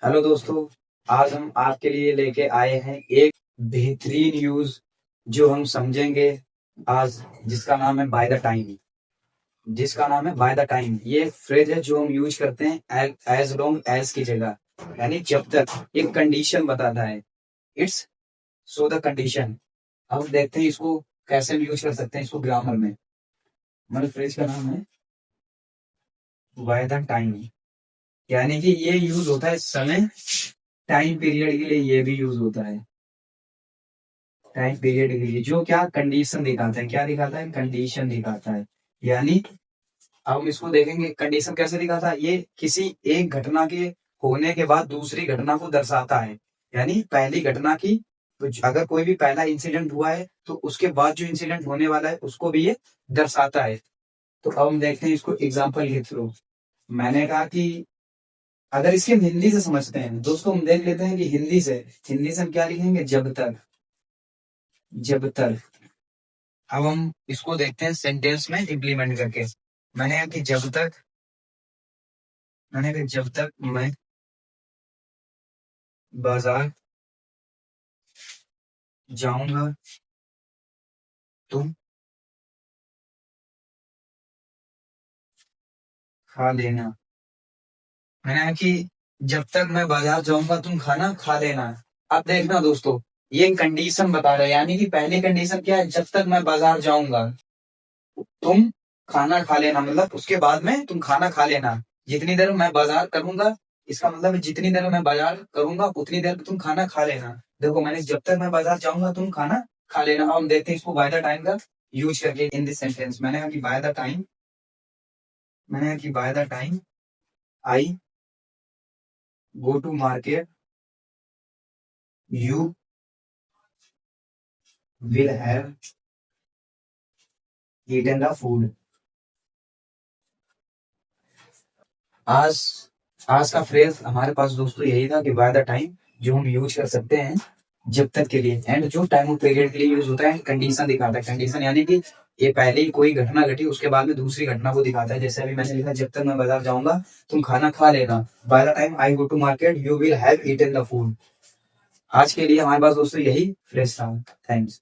Hello दोस्तों, आज हम आपके लिए लेके आए हैं एक बेहतरीन न्यूज जो हम समझेंगे आज, जिसका नाम है bye the time. Bye the time ये एक फ्रेज है जो हम यूज करते हैं एज लॉन्ग एज की जगह, यानी जब तक। एक कंडीशन बताता है, इट्स सो द कंडीशन। अब देखते हैं इसको कैसे हम यूज कर सकते हैं इसको ग्रामर में। हमारे फ्रेज का नाम है बाय द टाइम, यानी कि ये यूज होता है समय, टाइम पीरियड के लिए ये भी यूज होता है। टाइम पीरियड के लिए जो क्या कंडीशन दिखाता है, क्या दिखाता है, कंडीशन दिखाता है। यानी अब हम इसको देखेंगे कंडीशन कैसे दिखाता है। ये किसी एक घटना के होने के बाद दूसरी घटना को दर्शाता है। यानी पहली घटना की, तो अगर कोई भी पहला इंसिडेंट हुआ है तो उसके बाद जो इंसिडेंट होने वाला है उसको भी ये दर्शाता है। तो अब हम देखते हैं इसको एग्जाम्पल के थ्रू। मैंने कहा कि अगर इसके हम हिंदी से समझते हैं दोस्तों, हम देख लेते हैं कि हिंदी से हम क्या लिखेंगे, जब तक। जब तक अब हम इसको देखते हैं सेंटेंस में इम्प्लीमेंट करके। मैंने कहा कि जब तक मैं बाजार जाऊंगा तुम खा लेना। मैंने कहा कि जब तक मैं बाजार जाऊंगा तुम खाना खा लेना। अब देखना दोस्तों, ये कंडीशन बता रहा है, यानी कि पहली कंडीशन क्या है, जब तक मैं बाजार जाऊंगा तुम खाना खा लेना, मतलब उसके बाद में तुम खाना खा लेना। जितनी देर मैं बाजार करूंगा, इसका मतलब है जितनी देर मैं बाजार करूंगा उतनी देर तुम खाना खा लेना। देखो, मैंने जब तक मैं बाजार जाऊंगा तुम खाना खा लेना। अब हम देखते हैं इसको बाय द टाइम का यूज करके इन दिस सेंटेंस। मैंने कहा कि by the time I go to market you will have eaten the food. आज आज का फ्रेज हमारे पास दोस्तों यही था कि बाय द टाइम, जो हम यूज कर सकते हैं जब तक के लिए, एंड जो टाइम ऑफ पीरियड के लिए यूज होता है कंडीशन दिखाता है। कंडीशन यानी कि ये पहले ही कोई घटना घटी उसके बाद में दूसरी घटना को दिखाता है। जैसे अभी मैंने लिखा, जब तक मैं बाजार जाऊंगा तुम खाना खा लेना। By the time I go to market you will have eaten the food. आज के लिए हमारे पास दोस्तों यही फ्रेज था। थैंक्स।